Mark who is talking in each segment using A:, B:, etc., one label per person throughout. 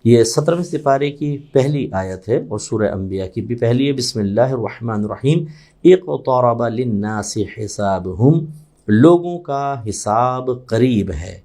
A: یہ 17ویں سپارے کی پہلی آیت ہے اور سورہ انبیاء کی بھی پہلی ہے۔ بسم اللہ الرحمن الرحیم۔ اقترب للناس حسابہم، لوگوں کا حساب قریب ہے،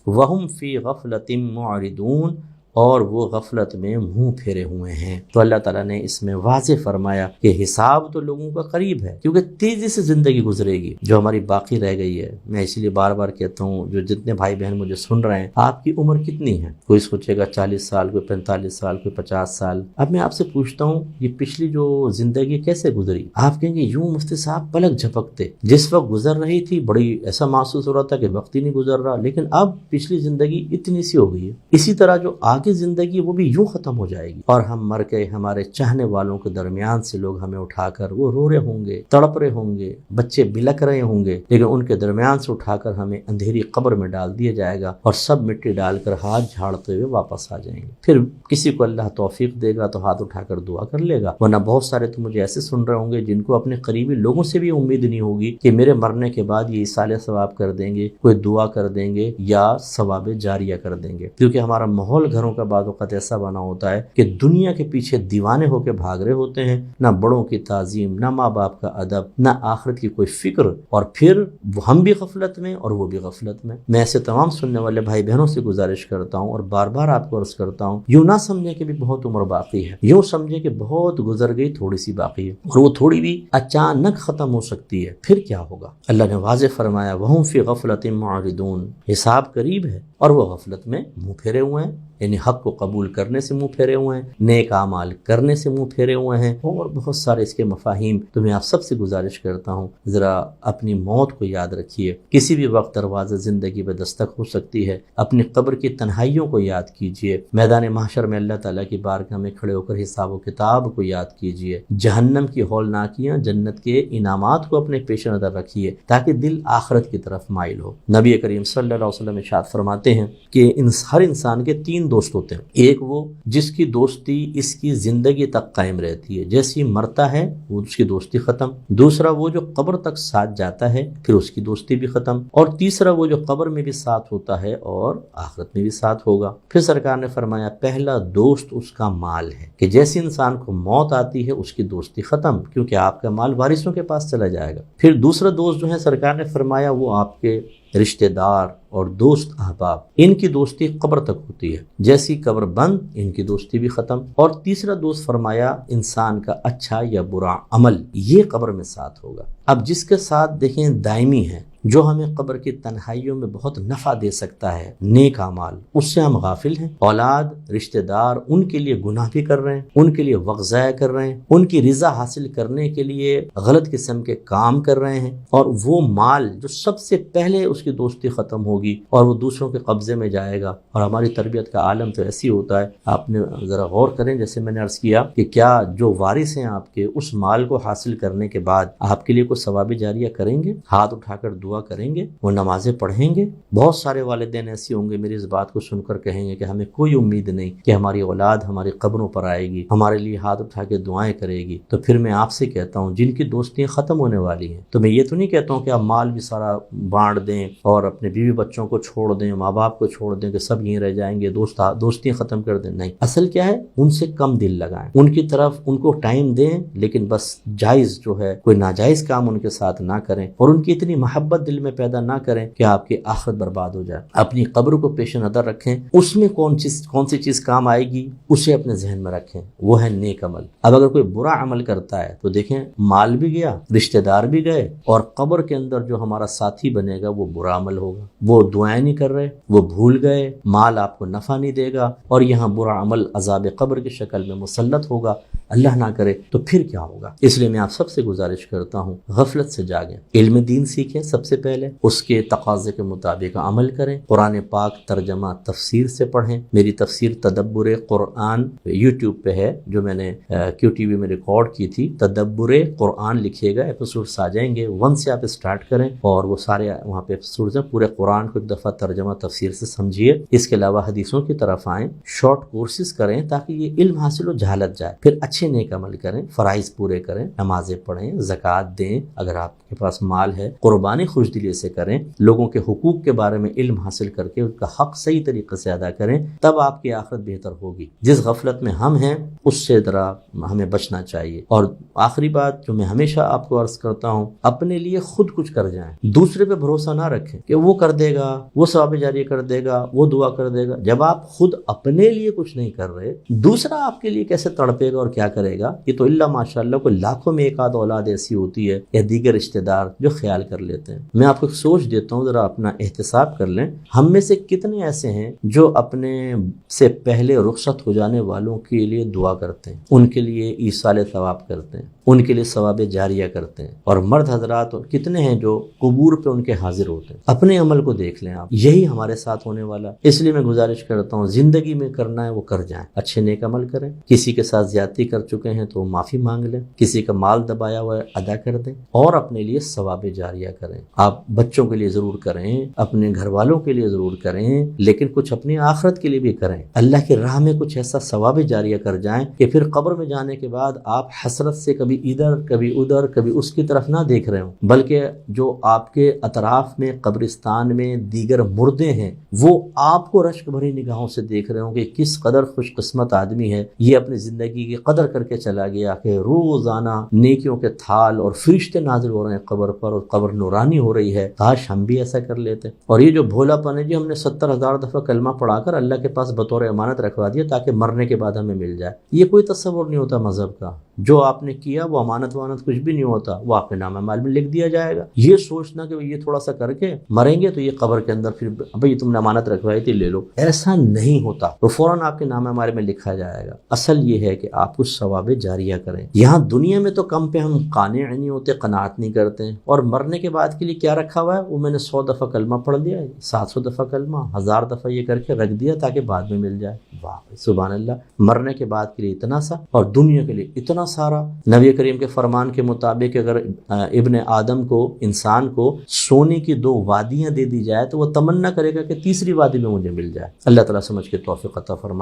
A: وہم فی غفلۃ معرضون، اور وہ غفلت میں منہ پھیرے ہوئے ہیں۔ تو اللہ تعالیٰ نے اس میں واضح فرمایا کہ حساب تو لوگوں کا قریب ہے، کیونکہ تیزی سے زندگی گزرے گی جو ہماری باقی رہ گئی ہے۔ میں اسی لیے بار بار کہتا ہوں، جو جتنے بھائی بہن مجھے سن رہے ہیں، آپ کی عمر کتنی ہے؟ کوئی سوچے گا 40 سال، کوئی 45 سال، کوئی 50 سال۔ اب میں آپ سے پوچھتا ہوں، یہ پچھلی جو زندگی کیسے گزری؟ آپ کہیں گے یوں مفتی صاحب پلک جھپکتے، جس وقت گزر رہی تھی بڑی ایسا محسوس ہو رہا تھا کہ وقت ہی نہیں گزر رہا، لیکن اب پچھلی زندگی اتنی سی ہو گئی ہے۔ اسی طرح جو آگے زندگی وہ بھی یوں ختم ہو جائے گی، اور ہم مر کے ہمارے چاہنے والوں کے درمیان سے لوگ ہمیں اٹھا کر، وہ رو رہے ہوں گے، تڑپ رہے ہوں گے، بچے بلک رہے ہوں گے، لیکن ان کے درمیان سے اٹھا کر ہمیں اندھیری قبر میں ڈال دیا جائے گا، اور سب مٹی ڈال کر ہاتھ جھاڑتے ہوئے واپس آ جائیں گے۔ پھر کسی کو اللہ توفیق دے گا تو ہاتھ اٹھا کر دعا کر لے گا، ورنہ بہت سارے تو مجھے ایسے سن رہے ہوں گے جن کو اپنے قریبی لوگوں سے بھی امید نہیں ہوگی کہ میرے مرنے کے بعد یہ ایصال ثواب کر دیں گے، کوئی دعا کر دیں گے یا ثواب جاریہ کر دیں گے، کیونکہ ہمارا ماحول گھروں کا بعض اوقات ایسا بنا ہوتا ہے کہ دنیا کے پیچھے دیوانے ہو کے بھاگ رہے ہوتے ہیں، نہ بڑوں کی تعظیم، نہ ماں باپ کا ادب، نہ آخرت کی کوئی فکر، اور پھر ہم بھی غفلت میں اور وہ بھی غفلت میں۔ میں ایسے تمام سننے والے بھائی بہنوں سے گزارش کرتا ہوں اور بار بار آپ کو عرض کرتا ہوں، یوں نہ سمجھیں کہ بھی بہت عمر باقی ہے، یوں سمجھیں کہ بہت گزر گئی، تھوڑی سی باقی ہے، اور وہ تھوڑی بھی اچانک ختم ہو سکتی ہے۔ پھر کیا ہوگا؟ اللہ نے واضح فرمایا، وَهُمْ فِي غَفْلَةٍ مُعْرِضُونَ، حساب قریب ہے اور وہ غفلت میں منہ پھیرے ہوئے ہیں، یعنی حق کو قبول کرنے سے منہ پھیرے ہوئے ہیں، نیک اعمال کرنے سے منہ پھیرے ہوئے ہیں، اور بہت سارے اس کے مفاہیم۔ تو میں آپ سب سے گزارش کرتا ہوں، ذرا اپنی موت کو یاد رکھیے، کسی بھی وقت دروازہ زندگی پہ دستک ہو سکتی ہے۔ اپنی قبر کی تنہائیوں کو یاد کیجئے، میدان محشر میں اللہ تعالیٰ کی بارگاہ میں کھڑے ہو کر حساب و کتاب کو یاد کیجئے، جہنم کی ہولناکیاں، جنت کے انعامات کو اپنے پیش نظر رکھیے، تاکہ دل آخرت کی طرف مائل ہو۔ نبی کریم صلی اللہ علیہ وسلم ارشاد فرماتے ہیں کہ ہر انسان کے 3 دوست ہوتے ہیں، ایک وہ جس کی دوستی اس کی زندگی تک قائم رہتی ہے، جیسے ہی مرتا ہے وہ اس کی دوستی ختم، دوسرا وہ جو قبر تک ساتھ جاتا ہے پھر اس کی دوستی بھی ختم، اور تیسرا وہ جو قبر میں بھی ساتھ ہوتا ہے اور آخرت میں بھی ساتھ ہوگا۔ پھر سرکار نے فرمایا، پہلا دوست اس کا مال ہے، کہ جیسے انسان کو موت آتی ہے اس کی دوستی ختم، کیونکہ آپ کا مال وارثوں کے پاس چلا جائے گا۔ پھر دوسرا دوست جو ہے سرکار نے فرمایا وہ آپ کے رشتہ دار اور دوست احباب، ان کی دوستی قبر تک ہوتی ہے، جیسی قبر بند ان کی دوستی بھی ختم۔ اور تیسرا دوست فرمایا انسان کا اچھا یا برا عمل، یہ قبر میں ساتھ ہوگا۔ اب جس کے ساتھ دیکھیں دائمی ہے، جو ہمیں قبر کی تنہائیوں میں بہت نفع دے سکتا ہے، نیک اعمال، اس سے ہم غافل ہیں۔ اولاد، رشتہ دار، ان کے لیے گناہ بھی کر رہے ہیں، ان کے لیے وقت ضائع کر رہے ہیں، ان کی رضا حاصل کرنے کے لیے غلط قسم کے کام کر رہے ہیں، اور وہ مال جو سب سے پہلے اس کی دوستی ختم ہوگی اور وہ دوسروں کے قبضے میں جائے گا۔ اور ہماری تربیت کا عالم تو ایسی ہوتا ہے، آپ نے ذرا غور کریں، جیسے میں نے عرض کیا کہ کیا جو وارث ہیں آپ کے، اس مال کو حاصل کرنے کے بعد آپ کے لیے کوئی ثواب جاریہ کریں گے؟ ہاتھ اٹھا کر دعا کریں گے؟ وہ نمازیں پڑھیں گے؟ بہت سارے والدین ایسے ہوں گے میری اس بات کو سن کر کہیں گے کہ ہمیں کوئی امید نہیں کہ ہماری اولاد ہماری قبروں پر آئے گی، ہمارے لیے ہاتھ اٹھا کے دعائیں کرے گی۔ تو پھر میں آپ سے کہتا ہوں، جن کی دوستیاں ختم ہونے والی ہیں، تو میں یہ تو نہیں کہتا ہوں کہ آپ مال بھی سارا بانٹ دیں اور اپنے بیوی بچوں کو چھوڑ دیں، ماں باپ کو چھوڑ دیں کہ سب یہیں رہ جائیں گے، دوستیاں ختم کر دیں، نہیں۔ اصل کیا ہے، ان سے کم دل لگائیں، ان کی طرف ان کو ٹائم دیں، لیکن بس جائز جو ہے کوئی ناجائز کام ان کے ساتھ نہ کریں، اور ان کی اتنی محبت دل میں پیدا نہ کریں کہ آپ کی آخرت برباد ہو جائے۔ اپنی قبر کو پیش نظر رکھیں، اس میں کون سی چیز کام آئے گی اسے اپنے ذہن میں رکھیں، وہ ہے نیک عمل۔ اب اگر کوئی برا عمل کرتا ہے تو دیکھیں مال بھی گیا، رشتہ دار بھی گئے، اور قبر کے اندر جو ہمارا ساتھی بنے گا وہ برا عمل ہوگا، وہ دعائیں نہیں کر رہے، وہ بھول گئے، مال آپ کو نفع نہیں دے گا، اور یہاں برا عمل عذاب قبر کی شکل میں مسلط ہوگا، اللہ نہ کرے۔ تو پھر کیا ہوگا؟ اس لیے میں آپ سب سے گزارش کرتا ہوں، غفلت سے جاگیں، علم دین سیکھیں، سب سے پہلے اس کے تقاضے کے مطابق عمل کریں، قرآن پاک ترجمہ تفسیر سے پڑھیں۔ میری تفسیر تدبر قرآن یوٹیوب پہ ہے، جو میں نے کیو ٹی وی میں ریکارڈ کی تھی، تدبر قرآن لکھیے گا، ایپیسوڈز آ جائیں گے، 1 سے آپ اسٹارٹ کریں، اور وہ سارے وہاں پہ ایپیسوڈز ہیں، پورے قرآن کو ایک دفعہ ترجمہ تفسیر سے سمجھیے۔ اس کے علاوہ حدیثوں کی طرف آئیں، شارٹ کورسز کریں، تاکہ یہ علم حاصل ہو، جہالت جائے۔ پھر اچھے اچھے نیک عمل کریں، فرائض پورے کریں، نمازیں پڑھیں، زکوٰۃ دیں، اگر آپ کے پاس مال ہے قربانی خوش دلی سے کریں، لوگوں کے حقوق کے بارے میں علم حاصل کر کے ان کا حق صحیح طریقے سے ادا کریں، تب آپ کی آخرت بہتر ہوگی۔ جس غفلت میں ہم ہیں اس سے ذرا ہمیں بچنا چاہیے۔ اور آخری بات جو میں ہمیشہ آپ کو عرض کرتا ہوں، اپنے لیے خود کچھ کر جائیں، دوسرے پہ بھروسہ نہ رکھیں کہ وہ کر دے گا، وہ ثواب جاری کر دے گا، وہ دعا کر دے گا۔ جب آپ خود اپنے لیے کچھ نہیں کر رہے، دوسرا آپ کے لیے کیسے تڑپے گا اور کیا کرے گا؟ یہ تو اللہ ماشاء اللہ کو لاکھوں میں ایک آدھ اولاد ایسی ہوتی ہے یا دیگر رشتہ دار جو خیال کر لیتے ہیں۔ میں آپ کو سوچ دیتا ہوں، ذرا اپنا احتساب کر لیں، ہم میں سے کتنے ایسے ہیں جو اپنے سے پہلے رخصت ہو جانے والوں کے لیے دعا کرتے ہیں، ان کے لیے ایصال ثواب کرتے ہیں، ان کے لیے ثواب جاریہ کرتے ہیں، اور مرد حضرات کتنے ہیں جو قبور پہ ان کے حاضر ہوتے ہیں۔ اپنے عمل کو دیکھ لیں آپ، یہی ہمارے ساتھ ہونے والا۔ اس لیے میں گزارش کرتا ہوں، زندگی میں کرنا ہے وہ کر جائیں، اچھے نیک عمل کریں، کسی کے ساتھ زیادتی کر چکے ہیں تو معافی مانگ لیں، کسی کا مال دبایا ہوا ہے ادا کر دیں، اور اپنے لیے ثواب جاریہ کریں۔ آپ بچوں کے لیے ضرور کریں، اپنے گھر والوں کے لیے ضرور کریں، لیکن کچھ اپنی آخرت کے لیے بھی کریں۔ اللہ کی راہ میں کچھ ایسا ثواب جاریہ کر جائیں کہ پھر قبر میں جانے کے بعد آپ حسرت سے کبھی ادھر کبھی ادھر کبھی اس کی طرف نہ دیکھ رہے ہوں، بلکہ جو آپ کے اطراف میں قبرستان میں دیگر مردے ہیں وہ آپ کو رشک بھری نگاہوں سے دیکھ رہے ہوں کہ کس قدر خوش قسمت آدمی ہے، یہ اپنی زندگی کی قدر کر کے چلا گیا کہ روزانہ نیکیوں کے تھال اور فرشتے نازل ہو رہے ہیں قبر پر، اور قبر نورانی ہو رہی ہے۔ کاش ہم بھی ایسا کر لیتے۔ اور یہ جو بھولا پن ہے جی، ہم نے 70,000 دفعہ کلمہ پڑھا کر اللہ کے پاس بطور امانت رکھوا دیا تاکہ مرنے کے بعد ہمیں مل جائے، یہ کوئی تصور نہیں ہوتا مذہب کا۔ جو آپ نے کیا وہ امانت وامانت کچھ بھی نہیں ہوتا، وہ آپ کے نام مال میں لکھ دیا جائے گا۔ یہ سوچنا کہ یہ تھوڑا سا کر کے مریں گے تو یہ قبر کے اندر پھر بھئی تم نے امانت رکھوائی تھی لے لو، ایسا نہیں ہوتا، وہ فوراً آپ کے نام مال میں لکھا جائے گا۔ اصل یہ ہے کہ آپ کچھ ثواب جاریہ کریں۔ یہاں دنیا میں تو کم پہ ہم قانع نہیں ہوتے، قناعت نہیں کرتے ہیں، اور مرنے کے بعد کے لیے کیا رکھا ہوا ہے؟ وہ میں نے 100 دفعہ کلمہ پڑھ دیا ہے، 700 دفعہ کلمہ، 1000 دفعہ یہ کر کے رکھ دیا تاکہ بعد میں مل جائے۔ واہ سبحان اللہ، مرنے کے بعد کے لیے اتنا سا اور دنیا کے لیے اتنا سارا۔ نبی کریم کے فرمان کے مطابق اگر ابن آدم کو، انسان کو سونے کی 2 وادیاں دے دی جائے تو وہ تمنا کرے گا کہ تیسری وادی میں مجھے مل جائے۔ اللہ تعالیٰ سمجھ کے توفیق عطا فرمائے۔